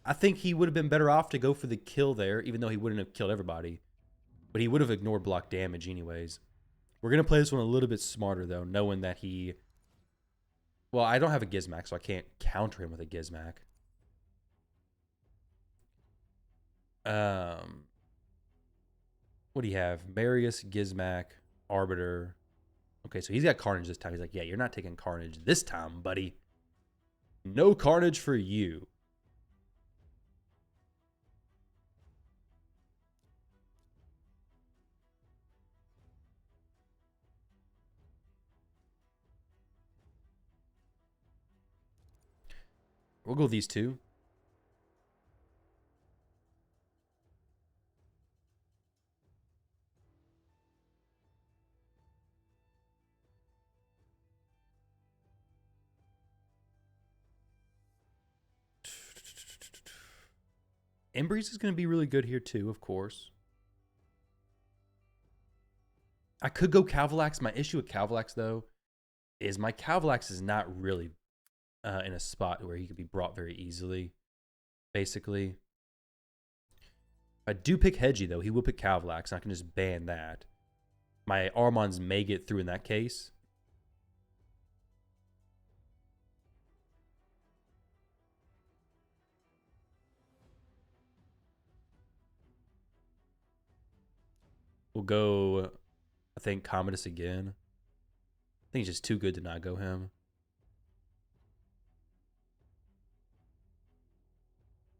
I think he would have been better off to go for the kill there, even though he wouldn't have killed everybody. But he would have ignored block damage anyways. We're going to play this one a little bit smarter, though, knowing that he... Well, I don't have a Gizmac, so I can't counter him with a Gizmac. What do you have? Marius, Gizmac, Arbiter. Okay, so he's got Carnage this time. He's like, yeah, you're not taking Carnage this time, buddy. No Carnage for you. We'll go with these two. Embreeze is going to be really good here too, of course. I could go Calvalax. My issue with Calvalax, though, is my Calvalax is not really in a spot where he could be brought very easily, basically. If I do pick Hedgie, though, he will pick Calvalax, and I can just ban that. My Armons may get through in that case. We'll go, I think, Commodus again. I think he's just too good to not go him.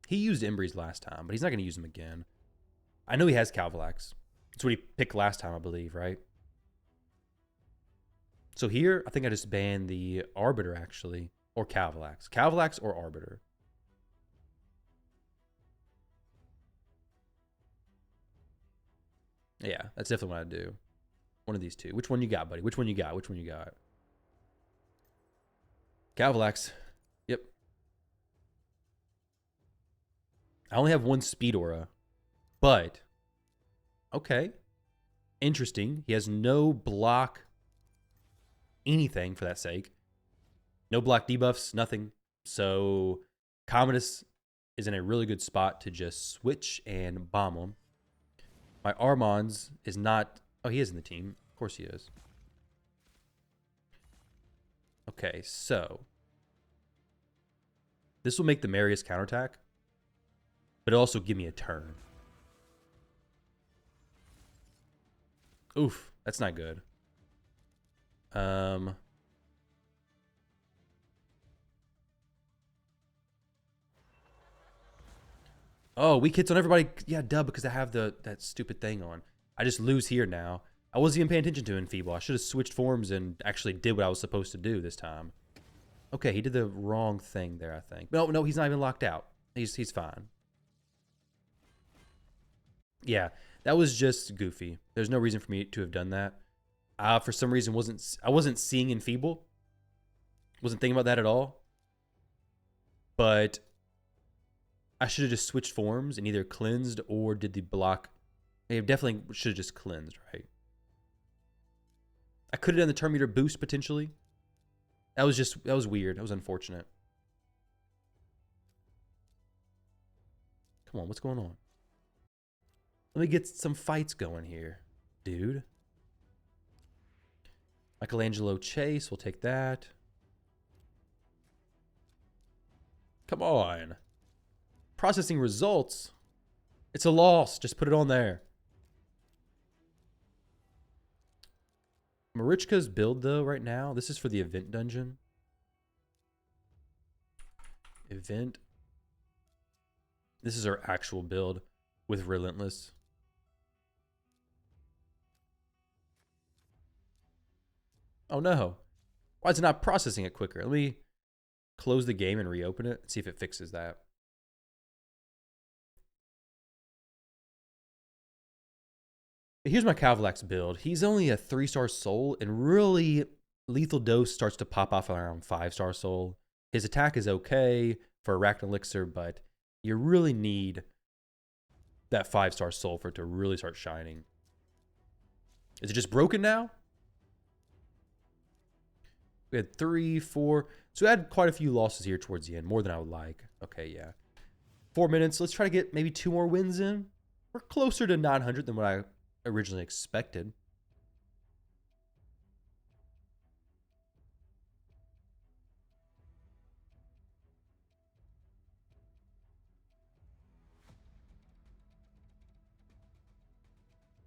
He used Embreeze last time, but he's not going to use him again. I know he has Calvalax. That's what he picked last time, I believe, right? So here, I think I just banned the Arbiter, actually, or Calvalax. Calvalax or Arbiter. Yeah, that's definitely what I do. One of these two. Which one you got, buddy? Which one you got? Which one you got? Calvalax. Yep. I only have one speed aura, but okay. Interesting. He has no block anything for that sake. No block debuffs, nothing. So Commodus is in a really good spot to just switch and bomb him. My Armons is not... Oh, he is in the team. Of course he is. Okay, so... This will make the Marius counterattack, but it'll also give me a turn. Oof, that's not good. Oh, weak hits on everybody. Yeah, duh, because I have that stupid thing on. I just lose here now. I wasn't even paying attention to Enfeeble. I should have switched forms and actually did what I was supposed to do this time. Okay, he did the wrong thing there, I think. No, he's not even locked out. He's fine. Yeah, that was just goofy. There's no reason for me to have done that. For some reason, I wasn't seeing Enfeeble. Wasn't thinking about that at all. But I should have just switched forms and either cleansed or did the block. I definitely should have just cleansed, right? I could have done the turn meter boost potentially. That was weird. That was unfortunate. Come on, what's going on? Let me get some fights going here, dude. Michelangelo Chase, we'll take that. Come on. Processing results. It's a loss. Just put it on there. Marichka's build, though, right now, this is for the event dungeon. Event. This is our actual build with Relentless. Oh, no. Why is it not processing it quicker? Let me close the game and reopen it and see if it fixes that. Here's my Calvalax build. He's only a 3-star soul, and really lethal dose starts to pop off around 5-star soul. His attack is okay for Arachnid Elixir, but you really need that 5-star soul for it to really start shining. Is it just broken now? We had 3, 4. So we had quite a few losses here towards the end, more than I would like. Okay, yeah. 4 minutes. Let's try to get maybe 2 more wins in. We're closer to 900 than what I originally expected.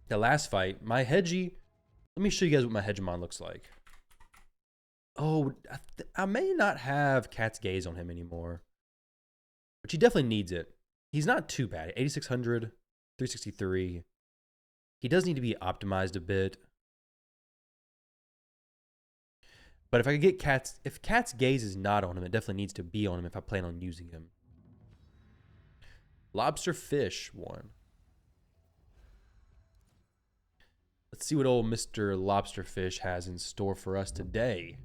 The last fight, my Hedgie, let me show you guys what my Hegemon looks like. Oh, I may not have Cat's Gaze on him anymore, but he definitely needs it. He's not too bad. 8,600, 363. He does need to be optimized a bit. But if I could get if Cat's Gaze is not on him, it definitely needs to be on him if I plan on using him. Lobster Fish one. Let's see what old Mr. Lobster Fish has in store for us today.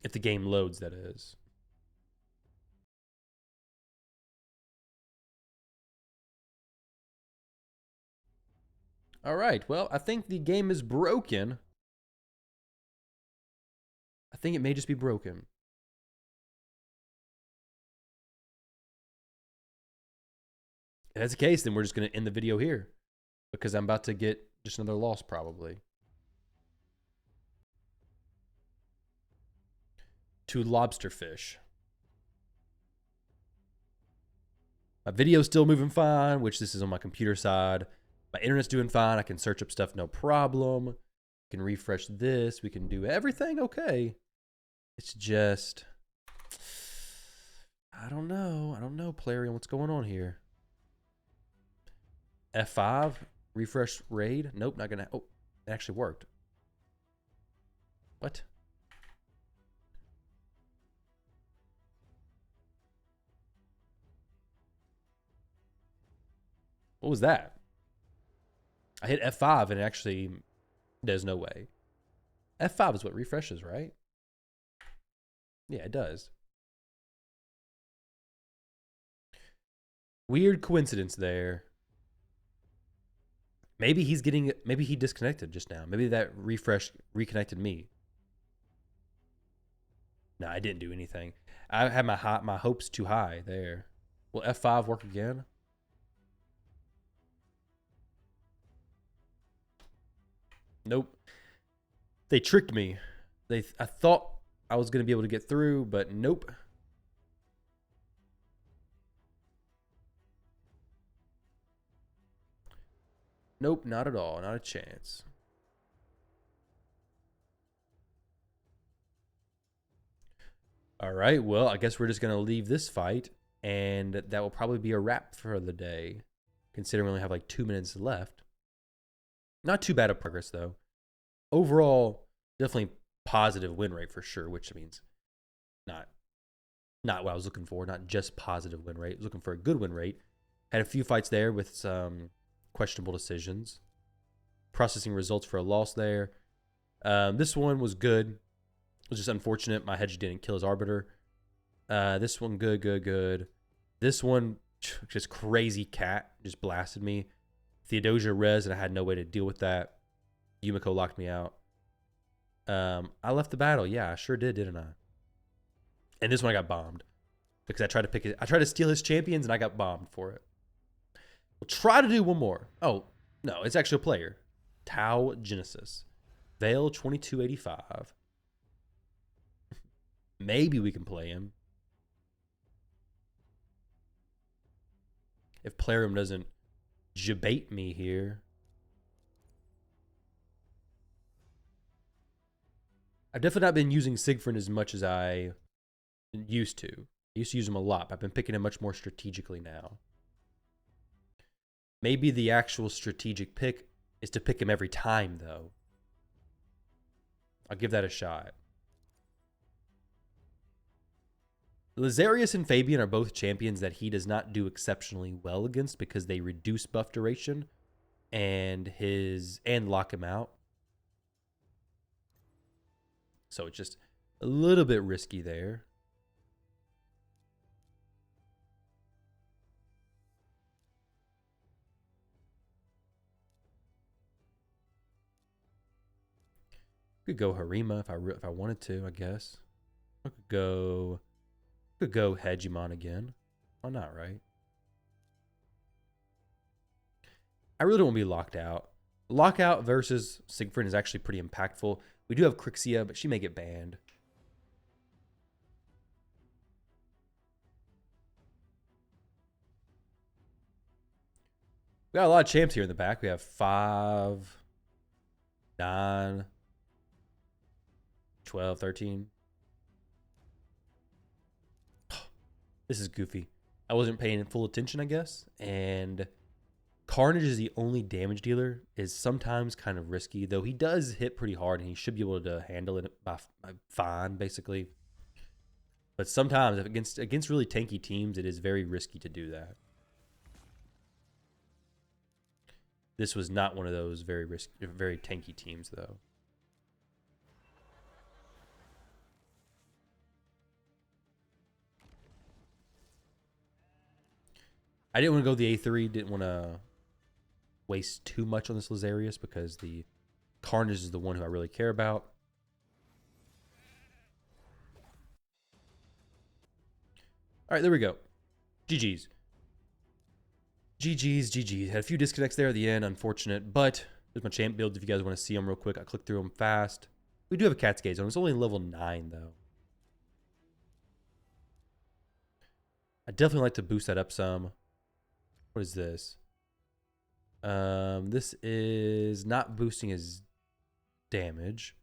If the game loads, that is. All right. Well, I think the game is broken. I think it may just be broken. If that's the case, then we're just going to end the video here because I'm about to get just another loss probably. To lobster fish. My video's still moving fine, which this is on my computer side. My internet's doing fine. I can search up stuff no problem. We can refresh this. We can do everything okay. It's just, I don't know. I don't know, Plarium. What's going on here? F5, refresh raid. Nope, not gonna. Oh, it actually worked. What? What was that? I hit F5 and it actually, there's no way. F5 is what refreshes, right? Yeah, it does. Weird coincidence there. Maybe he's getting, maybe he disconnected just now. Maybe that refresh reconnected me. No, I didn't do anything. I had my hopes too high there. Will F5 work again? Nope. They tricked me. I thought I was going to be able to get through, but nope. Nope, not at all. Not a chance. All right, well, I guess we're just going to leave this fight, and that will probably be a wrap for the day, considering we only have like 2 minutes left. Not too bad of progress, though. Overall, definitely positive win rate for sure, which means not what I was looking for, not just positive win rate. I was looking for a good win rate. Had a few fights there with some questionable decisions. Processing results for a loss there. This one was good. It was just unfortunate my hedge didn't kill his arbiter. This one, good. This one, just crazy cat, just blasted me. Theodosia res, and I had no way to deal with that. Yumiko locked me out. I left the battle. Yeah, I sure did, didn't I? And this one I got bombed because I tried to pick it. I tried to steal his champions, and I got bombed for it. We'll try to do one more. Oh, no, it's actually a player. Tau Genesis. Veil 2285. Maybe we can play him. If Plarium doesn't debate me here. I've definitely not been using Siegfried as much as I used to. I used to use him a lot, but I've been picking him much more strategically now. Maybe the actual strategic pick is to pick him every time, though. I'll give that a shot. Lazarius and Fabian are both champions that he does not do exceptionally well against because they reduce buff duration and lock him out. So it's just a little bit risky there. Could go Harima if I wanted to, I guess. I could go Hegemon again. Why not, right? I really don't want to be locked out. Lockout versus Siegfried is actually pretty impactful. We do have Crixia, but she may get banned. We got a lot of champs here in the back. We have 5, 9, 12, 13. This is goofy. I wasn't paying full attention, I guess. And Carnage is the only damage dealer. Is sometimes kind of risky, though he does hit pretty hard and he should be able to handle it by fine, basically. But sometimes against really tanky teams, it is very risky to do that. This was not one of those very tanky teams, though. I didn't want to go the A3. Didn't want to waste too much on this Lazarius because the Carnage is the one who I really care about. All right, there we go. GG's. GG's. Had a few disconnects there at the end, unfortunate, but there's my champ builds if you guys want to see them real quick. I clicked through them fast. We do have a Cat's Gaze on. It's only level 9, though. I definitely like to boost that up some. What is this? This is not boosting his damage.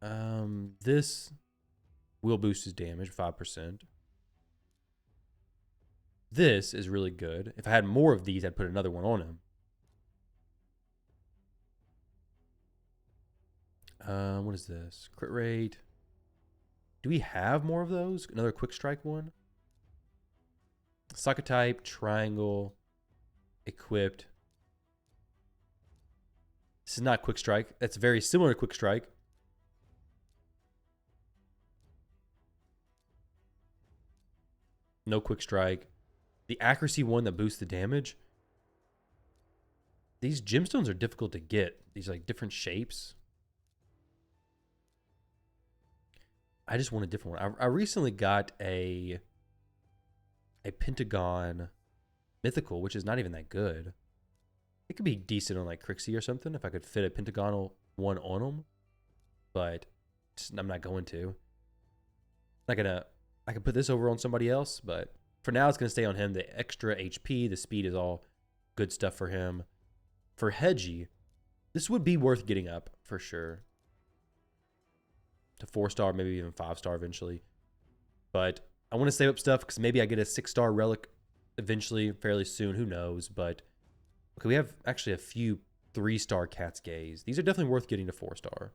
This will boost his damage 5%. This is really good. If I had more of these, I'd put another one on him. What is this? Crit rate. Do we have more of those? Another quick strike one? Socket type, triangle, equipped. This is not quick strike. That's very similar to quick strike. No quick strike. The accuracy one that boosts the damage. These gemstones are difficult to get. These like different shapes. I just want a different one. I recently got a Pentagon Mythical, which is not even that good. It could be decent on like Crixie or something if I could fit a Pentagonal one on them. But I'm not going to. I can put this over on somebody else, but for now it's going to stay on him. The extra HP, the speed is all good stuff for him. For Hedgie, this would be worth getting up for sure. To 4-star, maybe even 5-star eventually. But I want to save up stuff because maybe I get a 6-star relic eventually, fairly soon. Who knows? But okay, we have actually a few 3-star Cat's Gaze. These are definitely worth getting to 4-star.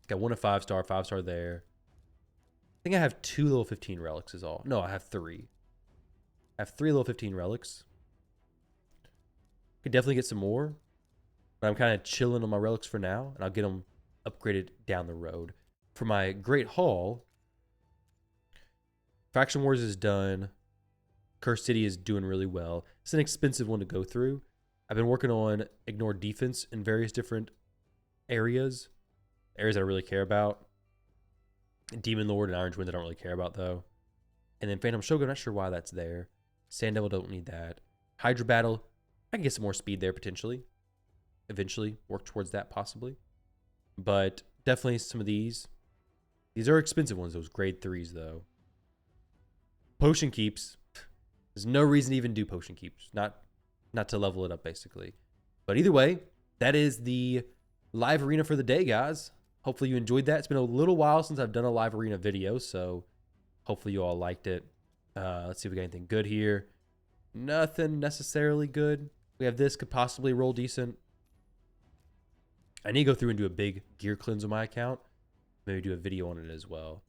Got one a 5-star, 5-star there. I think I have 2 level 15 relics is all. No, I have 3. I have 3 level 15 relics. Could definitely get some more. But I'm kind of chilling on my relics for now. And I'll get them upgraded down the road. For my Great Hall, Faction Wars is done. Cursed City is doing really well. It's an expensive one to go through. I've been working on Ignore Defense in various different areas. Areas that I really care about. Demon Lord and Orange Wind I don't really care about, though. And then Phantom Shogun, not sure why that's there. Sand Devil, don't need that. Hydra Battle, I can get some more speed there, potentially. Eventually, work towards that, possibly. But definitely some of these. These are expensive ones, those grade 3s, though. Potion Keeps. There's no reason to even do Potion Keeps. Not to level it up, basically. But either way, that is the live arena for the day, guys. Hopefully you enjoyed that. It's been a little while since I've done a live arena video, so hopefully you all liked it. Let's see if we got anything good here. Nothing necessarily good. We have this, could possibly roll decent. I need to go through and do a big gear cleanse on my account. Maybe do a video on it as well.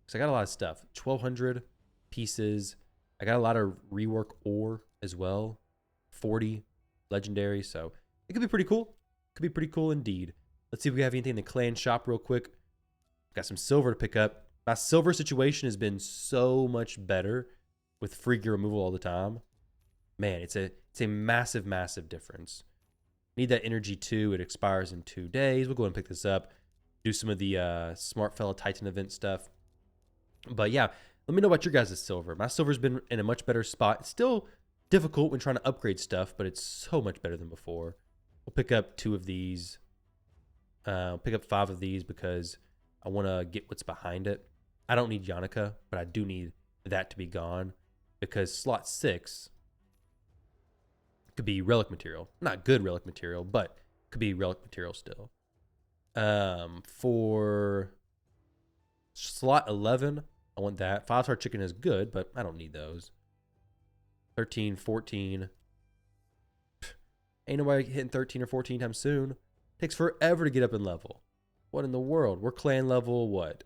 Because I got a lot of stuff. 1,200 pieces. I got a lot of rework ore as well. 40 legendary. So it could be pretty cool. Could be pretty cool indeed. Let's see if we have anything in the clan shop real quick. Got some silver to pick up. My silver situation has been so much better with free gear removal all the time. Man, it's a massive, massive difference. Need that energy too. It expires in 2 days. We'll go ahead and pick this up. Do some of the Smart Fella Titan event stuff. But yeah, let me know about your guys' silver. My silver's been in a much better spot. It's still difficult when trying to upgrade stuff, but it's so much better than before. We'll pick up 2 of these. Pick up 5 of these because I want to get what's behind it. I don't need Yannicka, but I do need that to be gone because slot 6 could be relic material. Not good relic material, but could be relic material still. For slot 11, I want that. 5-star chicken is good, but I don't need those. 13, 14. Ain't nobody hitting 13 or 14 times soon. Takes forever to get up in level. What in the world? We're clan level, what?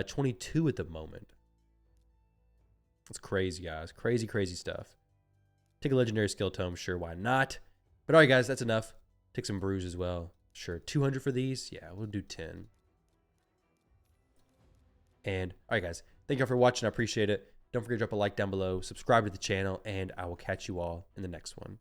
22 at the moment. That's crazy, guys. Crazy, crazy stuff. Take a legendary skill tome, sure, why not? But all right, guys, that's enough. Take some brews as well. Sure, 200 for these? Yeah, we'll do 10. And all right, guys, thank y'all for watching. I appreciate it. Don't forget to drop a like down below, subscribe to the channel, and I will catch you all in the next one.